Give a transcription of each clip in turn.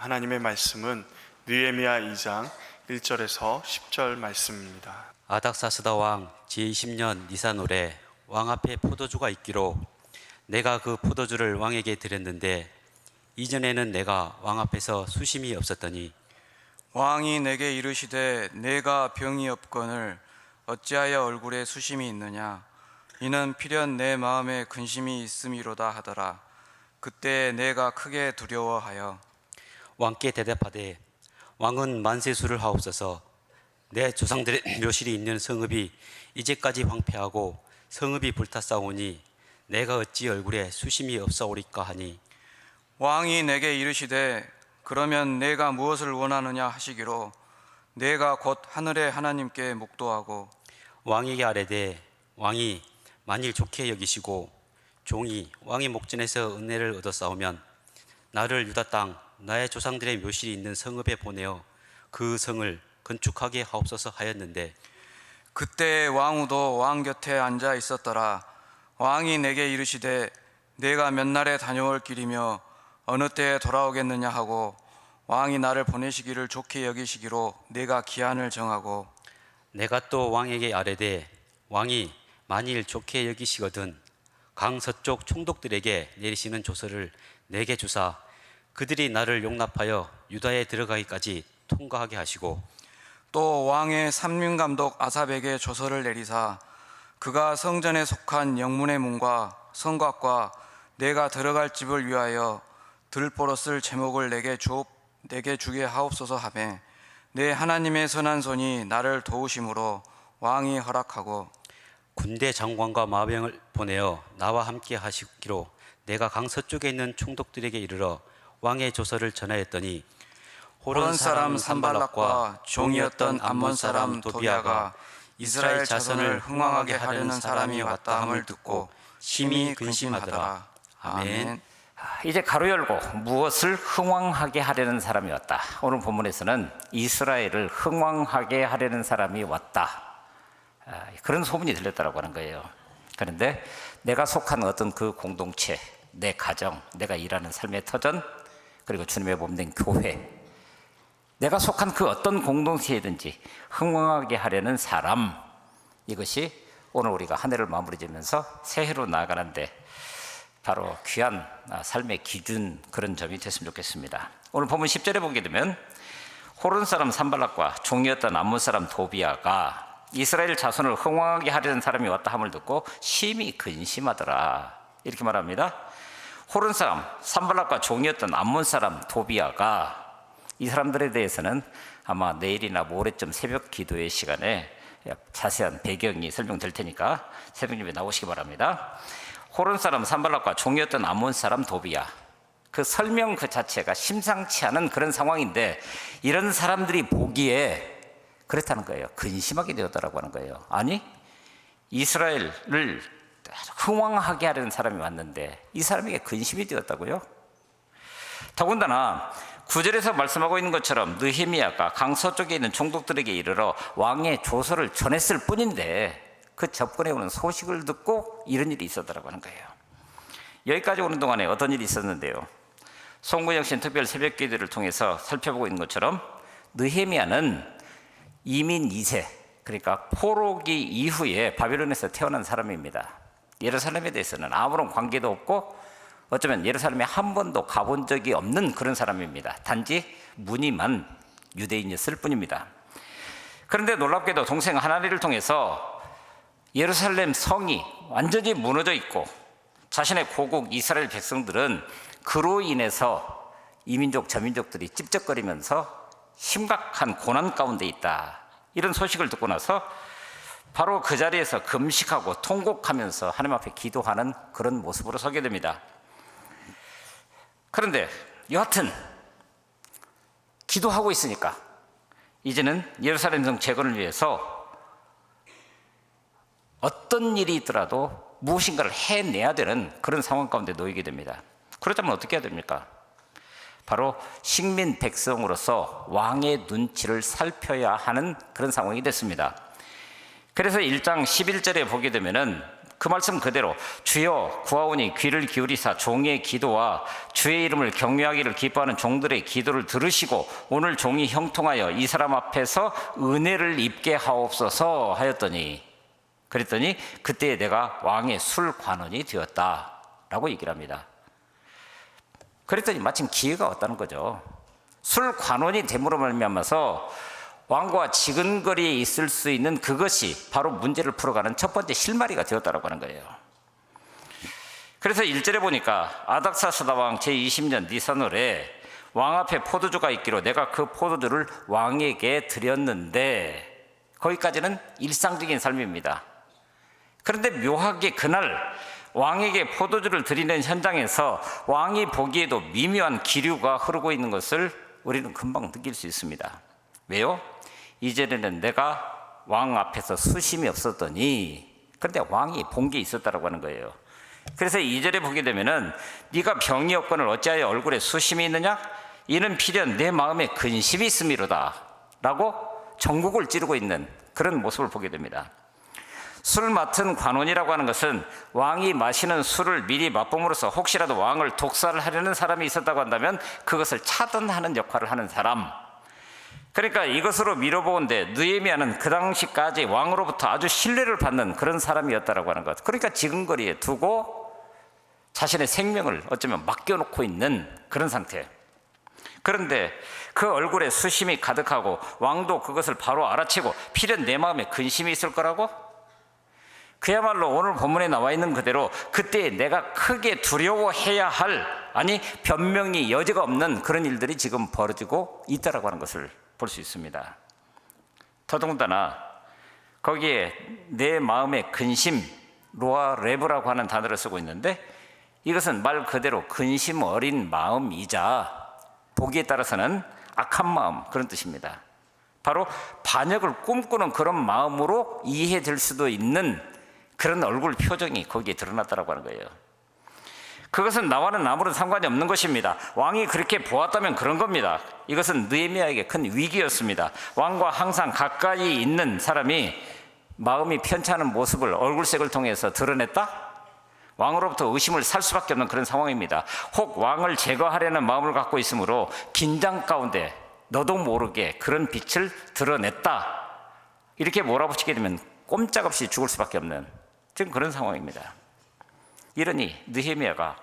하나님의 말씀은 느헤미야 2장 1절에서 10절 말씀입니다. 아닥사스다 왕 제20년 니산월에 왕 앞에 포도주가 있기로 내가 그 포도주를 왕에게 드렸는데 이전에는 내가 왕 앞에서 수심이 없었더니 왕이 내게 이르시되 내가 병이 없거늘 어찌하여 얼굴에 수심이 있느냐 이는 필연 내 마음에 근심이 있음이로다 하더라. 그때 내가 크게 두려워하여 왕께 대답하되 왕은 만세수를 하옵소서. 내 조상들의 묘실이 있는 성읍이 이제까지 황폐하고 성읍이 불탔사오니 내가 어찌 얼굴에 수심이 없사오리까 하니 왕이 내게 이르시되 그러면 내가 무엇을 원하느냐 하시기로 내가 곧 하늘의 하나님께 묵도하고 왕에게 아뢰되 왕이 만일 좋게 여기시고 종이 왕의 목전에서 은혜를 얻어싸우면 나를 유다 땅 나의 조상들의 묘실이 있는 성읍에 보내어 그 성을 건축하게 하옵소서 하였는데 그때 왕후도 왕 곁에 앉아 있었더라. 왕이 내게 이르시되 내가 몇 날에 다녀올 길이며 어느 때에 돌아오겠느냐 하고 왕이 나를 보내시기를 좋게 여기시기로 내가 기한을 정하고 내가 또 왕에게 아뢰되 왕이 만일 좋게 여기시거든 강 서쪽 총독들에게 내리시는 조서를 내게 주사 그들이 나를 용납하여 유다에 들어가기까지 통과하게 하시고 또 왕의 삼륜감독 아삽에게 조서를 내리사 그가 성전에 속한 영문의 문과 성곽과 내가 들어갈 집을 위하여 들보로 쓸 제목을 내게 주게 하옵소서 하매 내 하나님의 선한 손이 나를 도우심으로 왕이 허락하고 군대 장관과 마병을 보내어 나와 함께 하시기로 내가 강 서쪽에 있는 총독들에게 이르러 왕의 조서를 전하였더니 호론 사람 산발락과 종이었던 암몬 사람 도비아가 이스라엘 자손을 흥왕하게 하려는 사람이 왔다 함을 듣고 심히 근심하더라. 아멘. 이제 가로 열고 무엇을 흥왕하게 하려는 사람이 왔다. 오늘 본문에서는 이스라엘을 흥왕하게 하려는 사람이 왔다. 그런 소문이 들렸다고 하는 거예요. 그런데 내가 속한 어떤 그 공동체, 내 가정, 내가 일하는 삶의 터전, 그리고 주님의 몸된 교회, 내가 속한 그 어떤 공동체이든지 흥왕하게 하려는 사람, 이것이 오늘 우리가 한 해를 마무리 지면서 새해로 나아가는데 바로 귀한 삶의 기준, 그런 점이 됐으면 좋겠습니다. 오늘 본문 10절에 보게 되면 호른 사람 산발락과 종이었던 암몬 사람 도비아가 이스라엘 자손을 흥왕하게 하려는 사람이 왔다 함을 듣고 심히 근심하더라, 이렇게 말합니다. 호른 사람 산발락과 종이었던 암몬 사람 도비아가, 이 사람들에 대해서는 아마 내일이나 모레쯤 새벽 기도의 시간에 자세한 배경이 설명될 테니까 새벽 예배 나오시기 바랍니다. 호른 사람 산발락과 종이었던 암몬 사람 도비아, 그 설명 그 자체가 심상치 않은 그런 상황인데 이런 사람들이 보기에 그렇다는 거예요. 근심하게 되었다라고 하는 거예요. 아니, 이스라엘을 흥왕하게 하려는 사람이 왔는데 이 사람에게 근심이 되었다고요? 더군다나 9절에서 말씀하고 있는 것처럼 느헤미야가 강 서쪽에 있는 총독들에게 이르러 왕의 조서를 전했을 뿐인데 그 접근해 오는 소식을 듣고 이런 일이 있었다고 하는 거예요. 여기까지 오는 동안에 어떤 일이 있었는데요. 송구영신 특별 새벽 기도를 통해서 살펴보고 있는 것처럼 느헤미야는 이민 2세, 그러니까 포로기 이후에 바벨론에서 태어난 사람입니다. 예루살렘에 대해서는 아무런 관계도 없고 어쩌면 예루살렘에 한 번도 가본 적이 없는 그런 사람입니다. 단지 무늬만 유대인이었을 뿐입니다. 그런데 놀랍게도 동생 하나니를 통해서 예루살렘 성이 완전히 무너져 있고 자신의 고국 이스라엘 백성들은 그로 인해서 이민족 저민족들이 찝쩍거리면서 심각한 고난 가운데 있다, 이런 소식을 듣고 나서 바로 그 자리에서 금식하고 통곡하면서 하나님 앞에 기도하는 그런 모습으로 서게 됩니다. 그런데 여하튼 기도하고 있으니까 이제는 예루살렘 성 재건을 위해서 어떤 일이 있더라도 무엇인가를 해내야 되는 그런 상황 가운데 놓이게 됩니다. 그렇다면 어떻게 해야 됩니까? 바로 식민 백성으로서 왕의 눈치를 살펴야 하는 그런 상황이 됐습니다. 그래서 1장 11절에 보게 되면은 그 말씀 그대로 주여 구하오니 귀를 기울이사 종의 기도와 주의 이름을 경외하기를 기뻐하는 종들의 기도를 들으시고 오늘 종이 형통하여 이 사람 앞에서 은혜를 입게 하옵소서 하였더니, 그랬더니 그때 내가 왕의 술관원이 되었다라고 얘기를 합니다. 그랬더니 마침 기회가 왔다는 거죠. 술관원이 됨으로 말미암아서 왕과 지근거리에 있을 수 있는 그것이 바로 문제를 풀어가는 첫 번째 실마리가 되었다고 하는 거예요. 그래서 1절에 보니까 아닥사스다 왕 제20년 니산월에 왕 앞에 포도주가 있기로 내가 그 포도주를 왕에게 드렸는데, 거기까지는 일상적인 삶입니다. 그런데 묘하게 그날 왕에게 포도주를 드리는 현장에서 왕이 보기에도 미묘한 기류가 흐르고 있는 것을 우리는 금방 느낄 수 있습니다. 왜요? 이전에는 내가 왕 앞에서 수심이 없었더니, 그런데 왕이 본 게 있었다고 하는 거예요. 그래서 2절에 보게 되면은 네가 병이 없거늘 어찌하여 얼굴에 수심이 있느냐? 이는 필연 내 마음에 근심이 있음이로다 라고 전국을 찌르고 있는 그런 모습을 보게 됩니다. 술 맡은 관원이라고 하는 것은 왕이 마시는 술을 미리 맛봄으로써 혹시라도 왕을 독살을 하려는 사람이 있었다고 한다면 그것을 차단하는 역할을 하는 사람. 그러니까 이것으로 미뤄보건대 느헤미야는 그 당시까지 왕으로부터 아주 신뢰를 받는 그런 사람이었다고 하는 것. 그러니까 지근거리에 두고 자신의 생명을 어쩌면 맡겨놓고 있는 그런 상태. 그런데 그 얼굴에 수심이 가득하고 왕도 그것을 바로 알아채고 필연 내 마음에 근심이 있을 거라고? 그야말로 오늘 본문에 나와 있는 그대로 그때 내가 크게 두려워해야 할, 아니 변명이 여지가 없는 그런 일들이 지금 벌어지고 있다고 하는 것을 볼 수 있습니다. 더더군다나 거기에 내 마음의 근심, 로아레브라고 하는 단어를 쓰고 있는데, 이것은 말 그대로 근심 어린 마음이자 보기에 따라서는 악한 마음, 그런 뜻입니다. 바로 반역을 꿈꾸는 그런 마음으로 이해될 수도 있는 그런 얼굴 표정이 거기에 드러났다고 하는 거예요. 그것은 나와는 아무런 상관이 없는 것입니다. 왕이 그렇게 보았다면 그런 겁니다. 이것은 느헤미야에게 큰 위기였습니다. 왕과 항상 가까이 있는 사람이 마음이 편찮은 모습을 얼굴색을 통해서 드러냈다? 왕으로부터 의심을 살 수밖에 없는 그런 상황입니다. 혹 왕을 제거하려는 마음을 갖고 있으므로 긴장 가운데 너도 모르게 그런 빛을 드러냈다, 이렇게 몰아붙이게 되면 꼼짝없이 죽을 수밖에 없는 지금 그런 상황입니다. 이러니 느헤미야가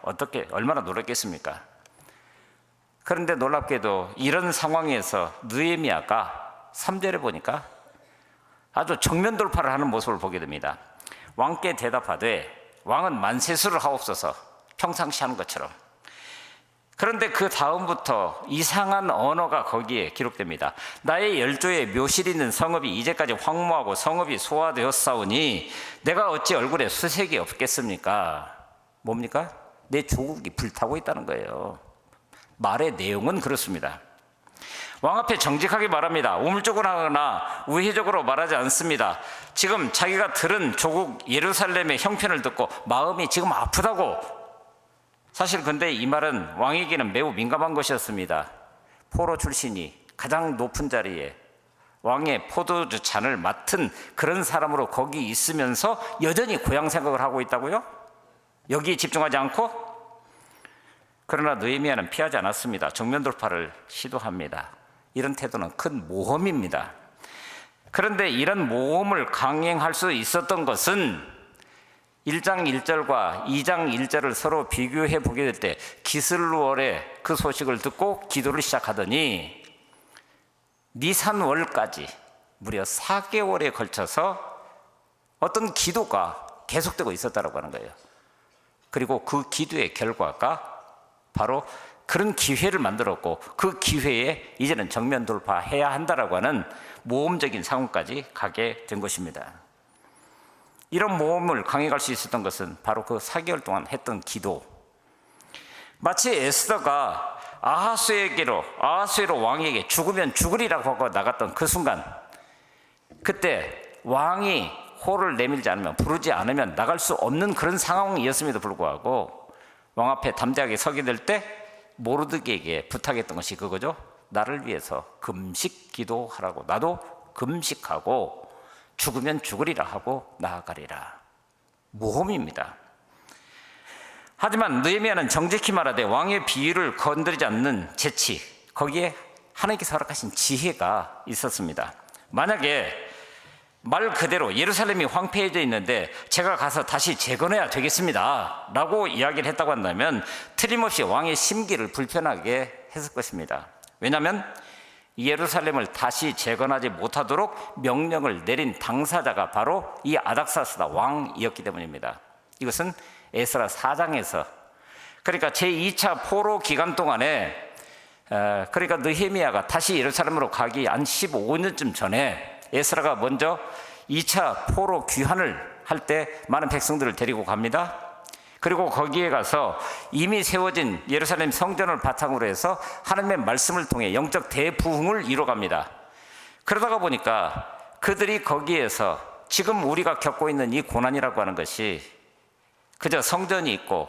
얼마나 놀랐겠습니까? 그런데 놀랍게도 이런 상황에서 느헤미야가 3절에 보니까 아주 정면 돌파를 하는 모습을 보게 됩니다. 왕께 대답하되 왕은 만세수를 하옵소서, 평상시 하는 것처럼. 그런데 그 다음부터 이상한 언어가 거기에 기록됩니다. 나의 열조에 묘실이 있는 성읍이 이제까지 황무하고 성읍이 소화되었사오니 내가 어찌 얼굴에 수색이 없겠습니까? 뭡니까? 내 조국이 불타고 있다는 거예요. 말의 내용은 그렇습니다. 왕 앞에 정직하게 말합니다. 우물적으로 하거나 우회적으로 말하지 않습니다. 지금 자기가 들은 조국 예루살렘의 형편을 듣고 마음이 지금 아프다고. 사실 근데 이 말은 왕에게는 매우 민감한 것이었습니다. 포로 출신이 가장 높은 자리에 왕의 포도주 잔을 맡은 그런 사람으로 거기 있으면서 여전히 고향 생각을 하고 있다고요? 여기에 집중하지 않고? 그러나 느헤미야는 피하지 않았습니다. 정면 돌파를 시도합니다. 이런 태도는 큰 모험입니다. 그런데 이런 모험을 강행할 수 있었던 것은 1장 1절과 2장 1절을 서로 비교해 보게 될 때 기슬월의 그 소식을 듣고 기도를 시작하더니 니산월까지 무려 4개월에 걸쳐서 어떤 기도가 계속되고 있었다고 하는 거예요. 그리고 그 기도의 결과가 바로 그런 기회를 만들었고 그 기회에 이제는 정면 돌파해야 한다라고 하는 모험적인 상황까지 가게 된 것입니다. 이런 모험을 강행할 수 있었던 것은 바로 그 4개월 동안 했던 기도. 마치 에스더가 아하수에로 왕에게 죽으면 죽으리라고 하고 나갔던 그 순간, 그때 왕이 호를 내밀지 않으면, 부르지 않으면 나갈 수 없는 그런 상황이었음에도 불구하고 왕 앞에 담대하게 서게 될 때 모르드게에게 부탁했던 것이 그거죠. 나를 위해서 금식 기도하라고. 나도 금식하고 죽으면 죽으리라 하고 나아가리라. 모험입니다. 하지만 느헤미야는 정직히 말하되 왕의 비위를 건드리지 않는 재치, 거기에 하나님께서 허락하신 지혜가 있었습니다. 만약에 말 그대로 예루살렘이 황폐해져 있는데 제가 가서 다시 재건해야 되겠습니다 라고 이야기를 했다고 한다면 틀림없이 왕의 심기를 불편하게 했을 것입니다. 왜냐하면 예루살렘을 다시 재건하지 못하도록 명령을 내린 당사자가 바로 이 아닥사스다 왕이었기 때문입니다. 이것은 에스라 4장에서, 그러니까 제2차 포로 기간 동안에, 그러니까 느헤미야가 다시 예루살렘으로 가기 한 15년쯤 전에 에스라가 먼저 2차 포로 귀환을 할 때 많은 백성들을 데리고 갑니다. 그리고 거기에 가서 이미 세워진 예루살렘 성전을 바탕으로 해서 하나님의 말씀을 통해 영적 대부흥을 이뤄갑니다. 그러다가 보니까 그들이 거기에서 지금 우리가 겪고 있는 이 고난이라고 하는 것이 그저 성전이 있고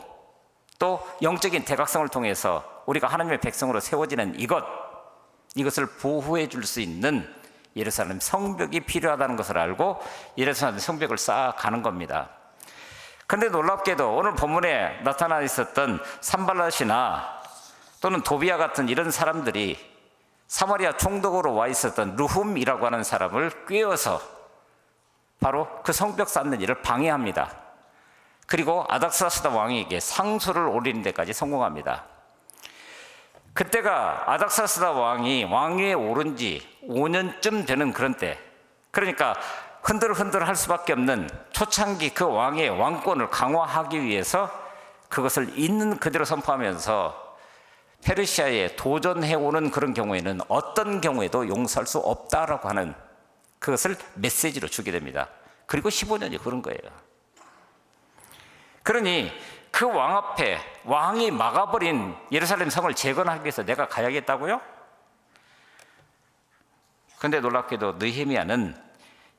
또 영적인 대각성을 통해서 우리가 하나님의 백성으로 세워지는 이것을 보호해 줄 수 있는 예루살렘 성벽이 필요하다는 것을 알고 예루살렘 성벽을 쌓아가는 겁니다. 그런데 놀랍게도 오늘 본문에 나타나 있었던 산발랏이나 또는 도비아 같은 이런 사람들이 사마리아 총독으로 와 있었던 르훔이라고 하는 사람을 꿰어서 바로 그 성벽 쌓는 일을 방해합니다. 그리고 아닥사스다 왕에게 상소를 올리는 데까지 성공합니다. 그때가 아닥사스다 왕이 왕위에 오른 지 5년쯤 되는 그런 때, 그러니까 흔들흔들 할 수밖에 없는 초창기 그 왕의 왕권을 강화하기 위해서 그것을 있는 그대로 선포하면서 페르시아에 도전해오는 그런 경우에는 어떤 경우에도 용서할 수 없다라고 하는 그것을 메시지로 주게 됩니다. 그리고 15년이 그런 거예요. 그러니 그 왕 앞에 왕이 막아버린 예루살렘 성을 재건하기 위해서 내가 가야겠다고요? 그런데 놀랍게도 느헤미야는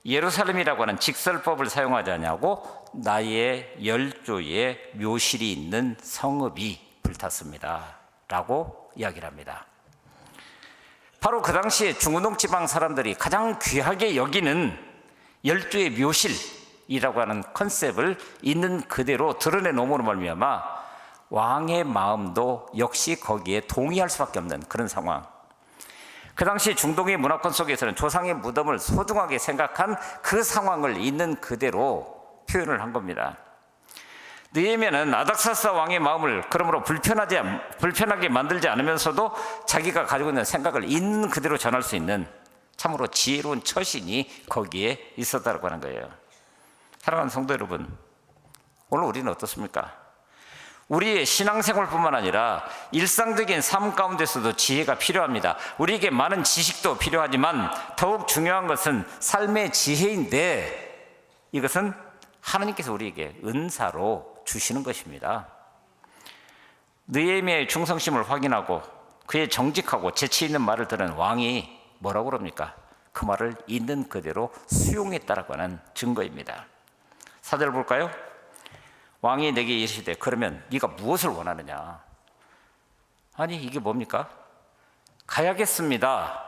예루살렘이라고 하는 직설법을 사용하지 않냐고 나의 열조의 묘실이 있는 성읍이 불탔습니다 라고 이야기를 합니다. 바로 그 당시에 중은동 지방 사람들이 가장 귀하게 여기는 열조의 묘실이라고 하는 컨셉을 있는 그대로 드러내놓음으로 말미암아 왕의 마음도 역시 거기에 동의할 수밖에 없는 그런 상황. 그 당시 중동의 문화권 속에서는 조상의 무덤을 소중하게 생각한 그 상황을 있는 그대로 표현을 한 겁니다. 느헤미야는 아닥사스다 왕의 마음을 그러므로 불편하게 만들지 않으면서도 자기가 가지고 있는 생각을 있는 그대로 전할 수 있는 참으로 지혜로운 처신이 거기에 있었다고 하는 거예요. 사랑하는 성도 여러분, 오늘 우리는 어떻습니까? 우리의 신앙생활뿐만 아니라 일상적인 삶 가운데서도 지혜가 필요합니다. 우리에게 많은 지식도 필요하지만 더욱 중요한 것은 삶의 지혜인데 이것은 하나님께서 우리에게 은사로 주시는 것입니다. 느헤미야의 충성심을 확인하고 그의 정직하고 재치 있는 말을 들은 왕이 뭐라고 그럽니까? 그 말을 있는 그대로 수용했다라고 하는 증거입니다. 4절 볼까요? 왕이 내게 이르시되 그러면 네가 무엇을 원하느냐? 아니 이게 뭡니까? 가야겠습니다.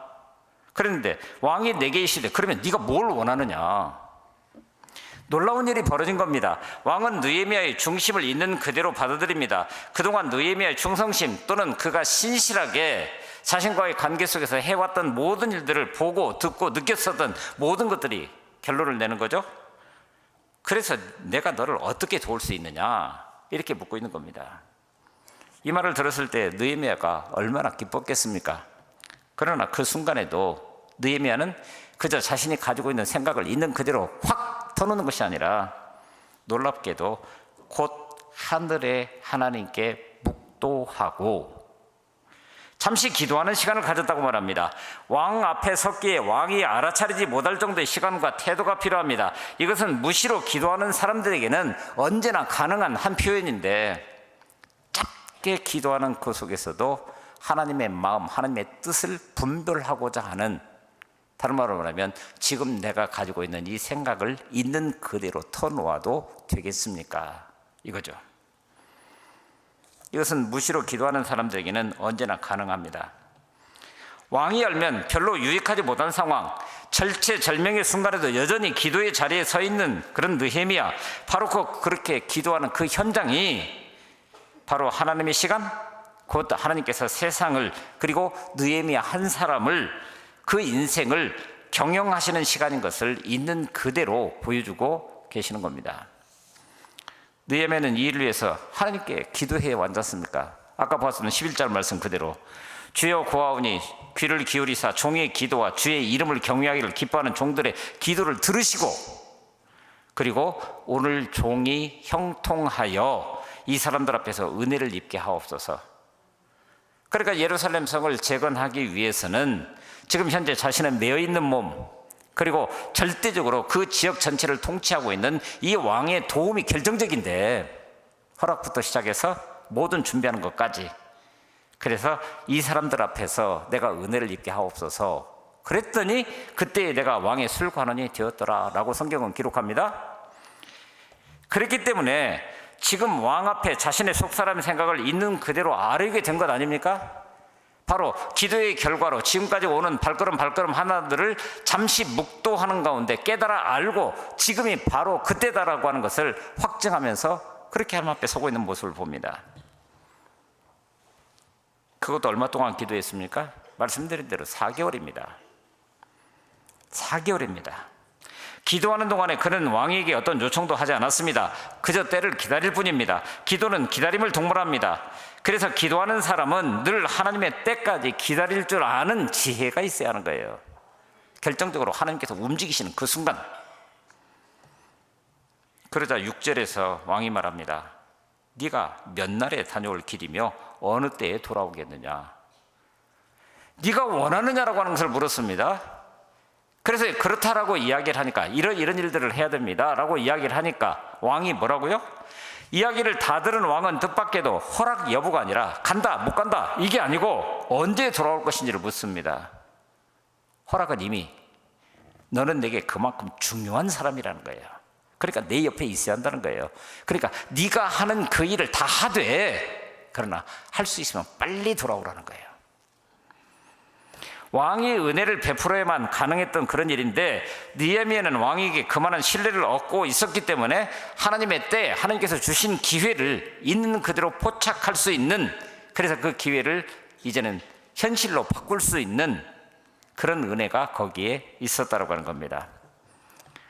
그런데 왕이 내게 이르시되 그러면 네가 뭘 원하느냐? 놀라운 일이 벌어진 겁니다. 왕은 느헤미야의 중심을 있는 그대로 받아들입니다. 그동안 느헤미야의 충성심 또는 그가 신실하게 자신과의 관계 속에서 해왔던 모든 일들을 보고 듣고 느꼈었던 모든 것들이 결론을 내는 거죠. 그래서 내가 너를 어떻게 도울 수 있느냐 이렇게 묻고 있는 겁니다. 이 말을 들었을 때 느헤미야가 얼마나 기뻤겠습니까? 그러나 그 순간에도 느헤미야는 그저 자신이 가지고 있는 생각을 있는 그대로 확 터놓는 것이 아니라 놀랍게도 곧 하늘의 하나님께 묵도하고 잠시 기도하는 시간을 가졌다고 말합니다. 왕 앞에 섰기에 왕이 알아차리지 못할 정도의 시간과 태도가 필요합니다. 이것은 무시로 기도하는 사람들에게는 언제나 가능한 한 표현인데 짧게 기도하는 그 속에서도 하나님의 마음, 하나님의 뜻을 분별하고자 하는, 다른 말로 말하면 지금 내가 가지고 있는 이 생각을 있는 그대로 터놓아도 되겠습니까? 이거죠. 이것은 무시로 기도하는 사람들에게는 언제나 가능합니다. 왕이 알면 별로 유익하지 못한 상황, 절체절명의 순간에도 여전히 기도의 자리에 서 있는 그런 느헤미야, 바로 그렇게 기도하는 그 현장이 바로 하나님의 시간, 곧 하나님께서 세상을, 그리고 느헤미야 한 사람을, 그 인생을 경영하시는 시간인 것을 있는 그대로 보여주고 계시는 겁니다. 느헤미야는 이 일을 위해서 하나님께 기도해 왔지 않습니까? 아까 봤었던 11절 말씀 그대로 주여 구하오니 귀를 기울이사 종의 기도와 주의 이름을 경외하기를 기뻐하는 종들의 기도를 들으시고, 그리고 오늘 종이 형통하여 이 사람들 앞에서 은혜를 입게 하옵소서. 그러니까 예루살렘 성을 재건하기 위해서는 지금 현재 자신의 매어있는 몸, 그리고 절대적으로 그 지역 전체를 통치하고 있는 이 왕의 도움이 결정적인데, 허락부터 시작해서 모든 준비하는 것까지, 그래서 이 사람들 앞에서 내가 은혜를 입게 하옵소서 그랬더니 그때 내가 왕의 술관원이 되었더라 라고 성경은 기록합니다. 그랬기 때문에 지금 왕 앞에 자신의 속사람의 생각을 있는 그대로 아뢰게 된 것 아닙니까? 바로 기도의 결과로 지금까지 오는 발걸음 하나들을 잠시 묵도하는 가운데 깨달아 알고 지금이 바로 그때다라고 하는 것을 확증하면서 그렇게 하나님 앞에 서고 있는 모습을 봅니다. 그것도 얼마 동안 기도했습니까? 말씀드린 대로 4개월입니다. 4개월입니다. 기도하는 동안에 그는 왕에게 어떤 요청도 하지 않았습니다. 그저 때를 기다릴 뿐입니다. 기도는 기다림을 동반합니다. 그래서 기도하는 사람은 늘 하나님의 때까지 기다릴 줄 아는 지혜가 있어야 하는 거예요. 결정적으로 하나님께서 움직이시는 그 순간. 그러자 6절에서 왕이 말합니다. 네가 몇 날에 다녀올 길이며 어느 때에 돌아오겠느냐? 네가 원하느냐라고 하는 것을 물었습니다. 그래서 그렇다라고 이야기를 하니까 이런 일들을 해야 됩니다 라고 이야기를 하니까 왕이 뭐라고요? 이야기를 다 들은 왕은 뜻밖에도 허락 여부가 아니라 간다 못 간다 이게 아니고 언제 돌아올 것인지를 묻습니다. 허락은 이미 너는 내게 그만큼 중요한 사람이라는 거예요. 그러니까 내 옆에 있어야 한다는 거예요. 그러니까 네가 하는 그 일을 다 하되, 그러나 할 수 있으면 빨리 돌아오라는 거예요. 왕이 은혜를 베풀어야만 가능했던 그런 일인데, 느헤미야는 왕에게 그만한 신뢰를 얻고 있었기 때문에 하나님의 때, 하나님께서 주신 기회를 있는 그대로 포착할 수 있는, 그래서 그 기회를 이제는 현실로 바꿀 수 있는 그런 은혜가 거기에 있었다고 하는 겁니다.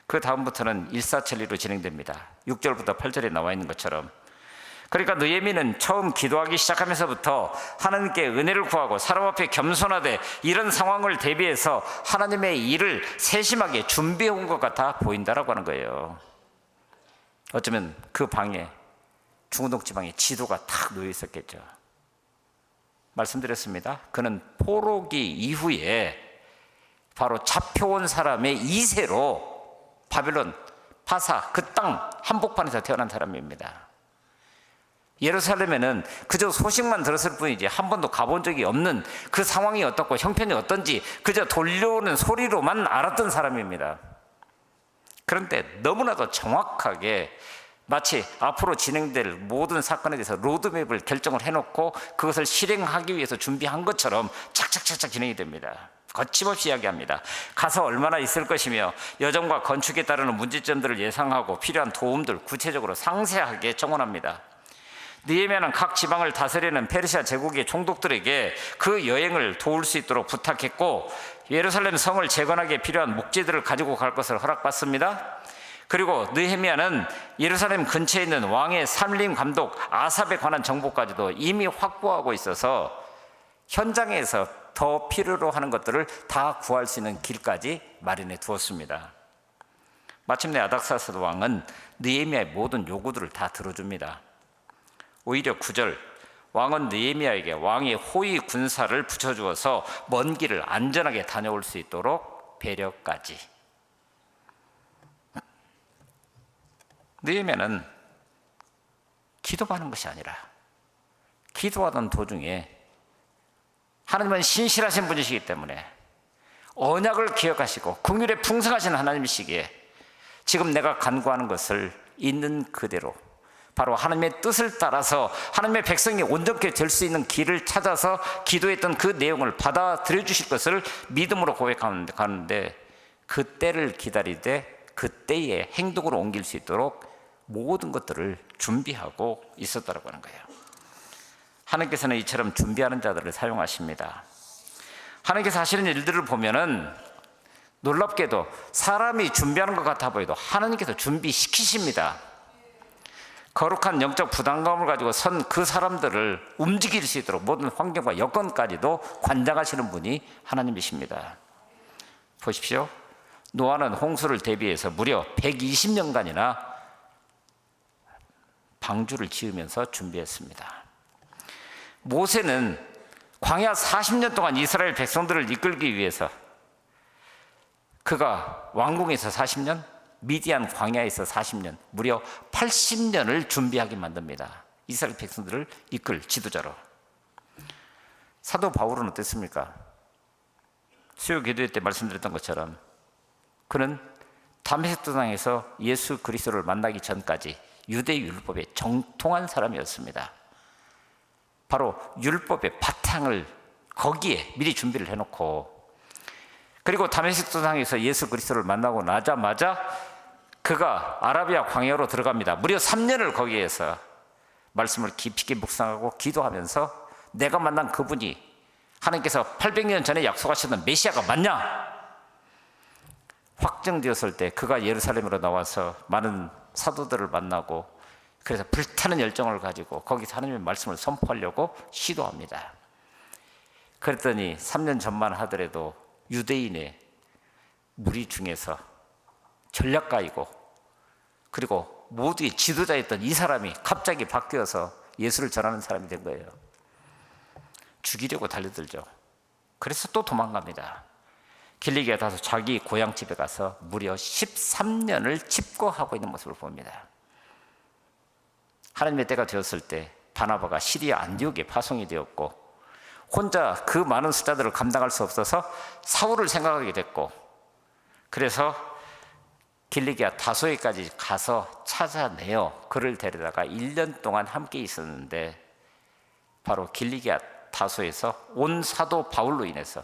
그 다음부터는 일사천리로 진행됩니다. 6절부터 8절에 나와 있는 것처럼. 그러니까 느헤미야는 처음 기도하기 시작하면서부터 하나님께 은혜를 구하고 사람 앞에 겸손하되 이런 상황을 대비해서 하나님의 일을 세심하게 준비해 온 것 같아 보인다라고 하는 거예요. 어쩌면 그 방에, 중동동 지방에 지도가 탁 놓여 있었겠죠. 말씀드렸습니다. 그는 포로기 이후에 바로 잡혀온 사람의 2세로 바벨론, 파사, 그 땅 한복판에서 태어난 사람입니다. 예루살렘에는 그저 소식만 들었을 뿐이지 한 번도 가본 적이 없는, 그 상황이 어떻고 형편이 어떤지 그저 돌려오는 소리로만 알았던 사람입니다. 그런데 너무나도 정확하게 마치 앞으로 진행될 모든 사건에 대해서 로드맵을 결정을 해놓고 그것을 실행하기 위해서 준비한 것처럼 착착착착 진행이 됩니다. 거침없이 이야기합니다. 가서 얼마나 있을 것이며 여정과 건축에 따르는 문제점들을 예상하고 필요한 도움들 구체적으로 상세하게 정원합니다. 느헤미야는 각 지방을 다스리는 페르시아 제국의 총독들에게 그 여행을 도울 수 있도록 부탁했고, 예루살렘 성을 재건하기에 필요한 목재들을 가지고 갈 것을 허락받습니다. 그리고 느헤미야는 예루살렘 근처에 있는 왕의 삼림 감독 아삽에 관한 정보까지도 이미 확보하고 있어서 현장에서 더 필요로 하는 것들을 다 구할 수 있는 길까지 마련해 두었습니다. 마침내 아닥사스 왕은 느헤미야의 모든 요구들을 다 들어줍니다. 오히려 9절, 왕은 느헤미야에게 왕의 호위 군사를 붙여주어서 먼 길을 안전하게 다녀올 수 있도록 배려까지. 느헤미야는 기도하는 것이 아니라 기도하던 도중에 하나님은 신실하신 분이시기 때문에 언약을 기억하시고 긍휼에 풍성하신 하나님이시기에 지금 내가 간구하는 것을 있는 그대로 바로 하나님의 뜻을 따라서 하나님의 백성이 온전케 될 수 있는 길을 찾아서 기도했던 그 내용을 받아들여 주실 것을 믿음으로 고백하는데, 그 때를 기다리되 그 때에 행동으로 옮길 수 있도록 모든 것들을 준비하고 있었다고 하는 거예요. 하나님께서는 이처럼 준비하는 자들을 사용하십니다. 하나님께서 하시는 일들을 보면은 놀랍게도 사람이 준비하는 것 같아 보여도 하나님께서 준비시키십니다. 거룩한 영적 부담감을 가지고 선 그 사람들을 움직일 수 있도록 모든 환경과 여건까지도 관장하시는 분이 하나님이십니다. 보십시오. 노아는 홍수를 대비해서 무려 120년간이나 방주를 지으면서 준비했습니다. 모세는 광야 40년 동안 이스라엘 백성들을 이끌기 위해서, 그가 왕궁에서 40년, 미디안 광야에서 40년, 무려 80년을 준비하게 만듭니다. 이스라엘 백성들을 이끌 지도자로. 사도 바울은 어땠습니까? 수요 기도회 때 말씀드렸던 것처럼 그는 다메섹 땅에서 예수 그리스도를 만나기 전까지 유대 율법에 정통한 사람이었습니다. 바로 율법의 바탕을 거기에 미리 준비를 해놓고, 그리고 다메섹 땅에서 예수 그리스도를 만나고 나자마자 그가 아라비아 광야로 들어갑니다. 무려 3년을 거기에서 말씀을 깊이 있게 묵상하고 기도하면서 내가 만난 그분이 하나님께서 800년 전에 약속하셨던 메시아가 맞냐? 확정되었을 때 그가 예루살렘으로 나와서 많은 사도들을 만나고, 그래서 불타는 열정을 가지고 거기서 하나님의 말씀을 선포하려고 시도합니다. 그랬더니 3년 전만 하더라도 유대인의 무리 중에서 전략가이고 그리고 모두의 지도자였던 이 사람이 갑자기 바뀌어서 예수를 전하는 사람이 된 거예요. 죽이려고 달려들죠. 그래서 또 도망갑니다. 길리기에 가서 자기 고향집에 가서 무려 13년을 칩거하고 있는 모습을 봅니다. 하나님의 때가 되었을 때 바나바가 시리아 안디옥에 파송이 되었고, 혼자 그 많은 숫자들을 감당할 수 없어서 사울을 생각하게 됐고, 그래서 길리기아 다소에까지 가서 찾아내어 그를 데려다가 1년 동안 함께 있었는데, 바로 길리기아 다소에서 온 사도 바울로 인해서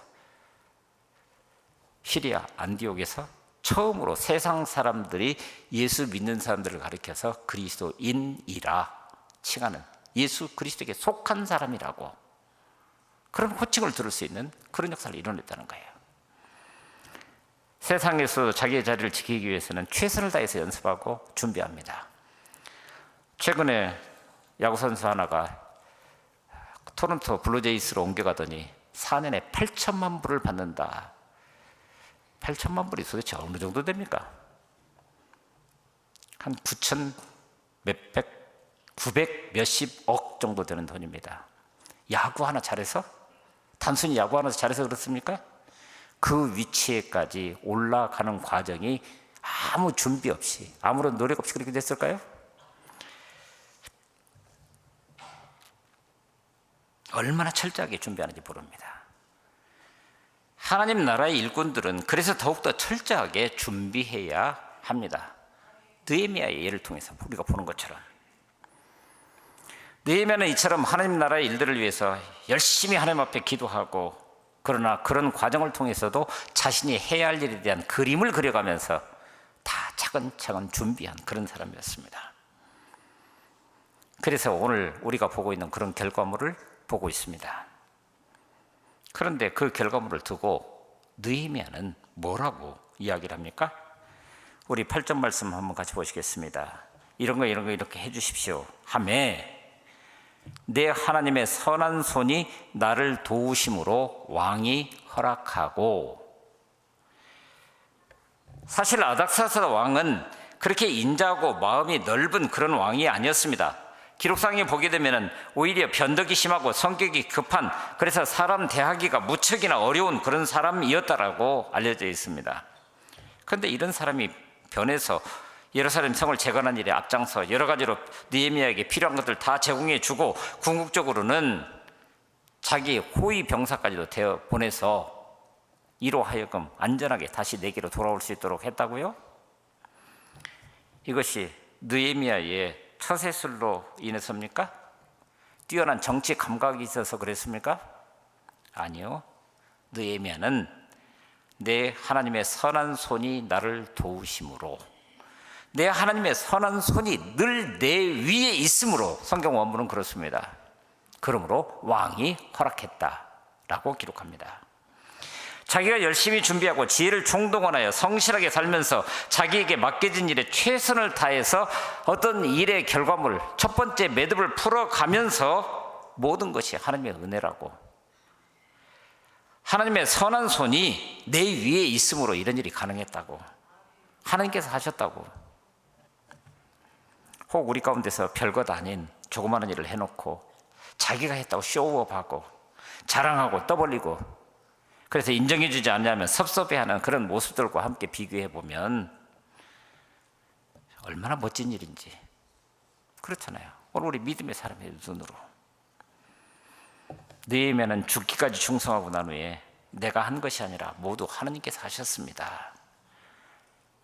시리아 안디옥에서 처음으로 세상 사람들이 예수 믿는 사람들을 가리켜서 그리스도인이라 칭하는, 예수 그리스도에게 속한 사람이라고 그런 호칭을 들을 수 있는 그런 역사를 이뤄냈다는 거예요. 세상에서 자기의 자리를 지키기 위해서는 최선을 다해서 연습하고 준비합니다. 최근에 야구선수 하나가 토론토 블루제이스로 옮겨가더니 4년에 8천만 불을 받는다. 8천만 불이 도대체 어느 정도 됩니까? 한 9천 몇백, 900 몇십억 정도 되는 돈입니다. 야구 하나 잘해서? 단순히 야구 하나 잘해서 그렇습니까? 그 위치에까지 올라가는 과정이 아무 준비 없이, 아무런 노력 없이 그렇게 됐을까요? 얼마나 철저하게 준비하는지 모릅니다. 하나님 나라의 일꾼들은 그래서 더욱더 철저하게 준비해야 합니다. 느헤미야의 예를 통해서 우리가 보는 것처럼, 느헤미야는 이처럼 하나님 나라의 일들을 위해서 열심히 하나님 앞에 기도하고, 그러나 그런 과정을 통해서도 자신이 해야 할 일에 대한 그림을 그려가면서 다 차근차근 준비한 그런 사람이었습니다. 그래서 오늘 우리가 보고 있는 그런 결과물을 보고 있습니다. 그런데 그 결과물을 두고 느헤미야는 뭐라고 이야기를 합니까? 우리 8절 말씀 한번 같이 보시겠습니다. 이런 거 이렇게 해주십시오 하매 내 하나님의 선한 손이 나를 도우심으로 왕이 허락하고. 사실 아닥사스다 왕은 그렇게 인자하고 마음이 넓은 그런 왕이 아니었습니다. 기록상에 보게 되면 오히려 변덕이 심하고 성격이 급한, 그래서 사람 대하기가 무척이나 어려운 그런 사람이었다라고 알려져 있습니다. 그런데 이런 사람이 변해서 예루살렘 성을 재건한 일에 앞장서 여러 가지로 느헤미야에게 필요한 것들 다 제공해 주고, 궁극적으로는 자기 호위 병사까지도 보내서 이로 하여금 안전하게 다시 내게로 돌아올 수 있도록 했다고요? 이것이 느헤미야의 처세술로 인해서입니까? 뛰어난 정치 감각이 있어서 그랬습니까? 아니요. 느헤미야는 내 하나님의 선한 손이 나를 도우심으로, 내 하나님의 선한 손이 늘 내 위에 있으므로, 성경 원문은 그렇습니다. 그러므로 왕이 허락했다라고 기록합니다. 자기가 열심히 준비하고 지혜를 총동원하여 성실하게 살면서 자기에게 맡겨진 일에 최선을 다해서 어떤 일의 결과물, 첫 번째 매듭을 풀어가면서 모든 것이 하나님의 은혜라고, 하나님의 선한 손이 내 위에 있으므로 이런 일이 가능했다고, 하나님께서 하셨다고. 혹 우리 가운데서 별것 아닌 조그마한 일을 해놓고 자기가 했다고 쇼업하고 자랑하고 떠벌리고, 그래서 인정해주지 않냐면 섭섭해하는 그런 모습들과 함께 비교해보면 얼마나 멋진 일인지. 그렇잖아요. 오늘 우리 믿음의 사람의 눈으로 느헤미야는 죽기까지 충성하고 난 후에 내가 한 것이 아니라 모두 하나님께서 하셨습니다.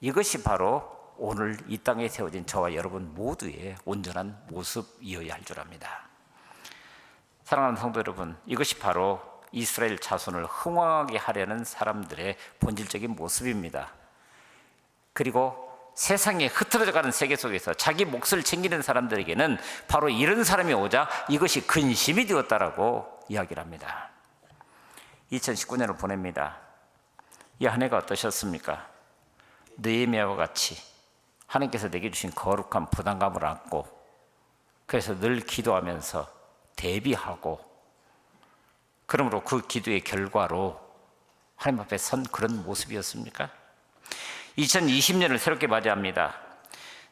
이것이 바로 오늘 이 땅에 세워진 저와 여러분 모두의 온전한 모습이어야 할 줄 압니다. 사랑하는 성도 여러분, 이것이 바로 이스라엘 자손을 흥왕하게 하려는 사람들의 본질적인 모습입니다. 그리고 세상에 흐트러져가는 세계 속에서 자기 몫을 챙기는 사람들에게는 바로 이런 사람이 오자 이것이 근심이 되었다라고 이야기를 합니다. 2019년을 보냅니다. 이 한 해가 어떠셨습니까? 느헤미야와 같이 하나님께서 내게 주신 거룩한 부담감을 안고, 그래서 늘 기도하면서 대비하고, 그러므로 그 기도의 결과로 하나님 앞에 선 그런 모습이었습니까? 2020년을 새롭게 맞이합니다.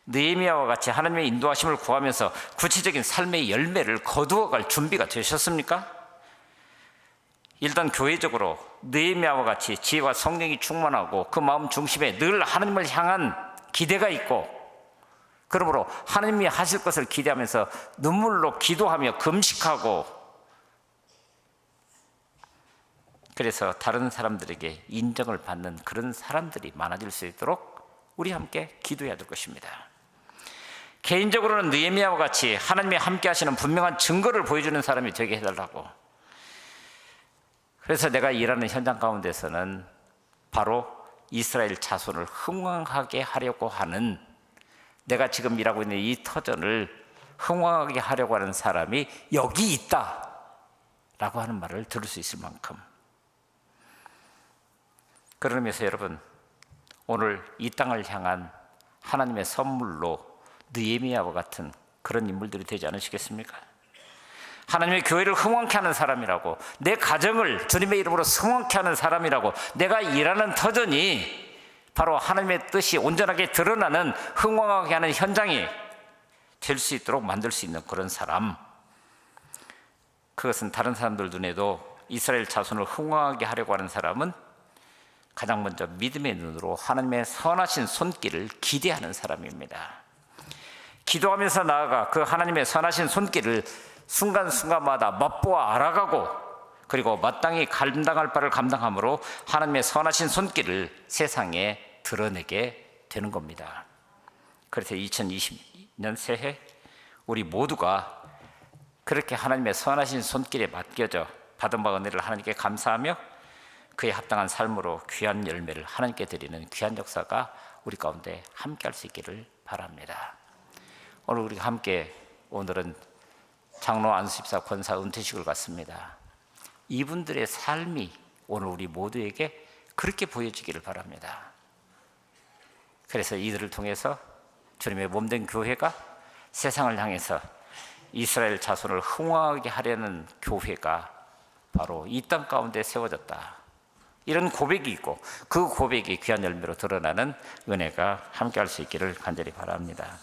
느헤미야와 같이 하나님의 인도하심을 구하면서 구체적인 삶의 열매를 거두어갈 준비가 되셨습니까? 일단 교회적으로 느헤미야와 같이 지혜와 성령이 충만하고 그 마음 중심에 늘 하나님을 향한 기대가 있고, 그러므로 하나님이 하실 것을 기대하면서 눈물로 기도하며 금식하고, 그래서 다른 사람들에게 인정을 받는 그런 사람들이 많아질 수 있도록 우리 함께 기도해야 될 것입니다. 개인적으로는 느헤미야와 같이 하나님이 함께 하시는 분명한 증거를 보여주는 사람이 되게 해달라고. 그래서 내가 일하는 현장 가운데서는 바로 이스라엘 자손을 흥왕하게 하려고 하는, 내가 지금 일하고 있는 이 터전을 흥왕하게 하려고 하는 사람이 여기 있다 라고 하는 말을 들을 수 있을 만큼, 그러면서 여러분, 오늘 이 땅을 향한 하나님의 선물로 느헤미야와 같은 그런 인물들이 되지 않으시겠습니까? 하나님의 교회를 흥왕케 하는 사람이라고, 내 가정을 주님의 이름으로 흥왕케 하는 사람이라고, 내가 일하는 터전이 바로 하나님의 뜻이 온전하게 드러나는 흥왕하게 하는 현장이 될 수 있도록 만들 수 있는 그런 사람, 그것은 다른 사람들 눈에도 이스라엘 자손을 흥왕하게 하려고 하는 사람은 가장 먼저 믿음의 눈으로 하나님의 선하신 손길을 기대하는 사람입니다. 기도하면서 나아가 그 하나님의 선하신 손길을 순간순간마다 맛보아 알아가고, 그리고 마땅히 감당할 바를 감당함으로 하나님의 선하신 손길을 세상에 드러내게 되는 겁니다. 그래서 2020년 새해 우리 모두가 그렇게 하나님의 선하신 손길에 맡겨져 받은 바 은혜를 하나님께 감사하며 그에 합당한 삶으로 귀한 열매를 하나님께 드리는 귀한 역사가 우리 가운데 함께 할 수 있기를 바랍니다. 오늘 우리가 함께, 오늘은 장로 안수집사 권사 은퇴식을 갖습니다. 이분들의 삶이 오늘 우리 모두에게 그렇게 보여지기를 바랍니다. 그래서 이들을 통해서 주님의 몸된 교회가 세상을 향해서 이스라엘 자손을 흥왕하게 하려는 교회가 바로 이 땅 가운데 세워졌다, 이런 고백이 있고, 그 고백이 귀한 열매로 드러나는 은혜가 함께 할 수 있기를 간절히 바랍니다.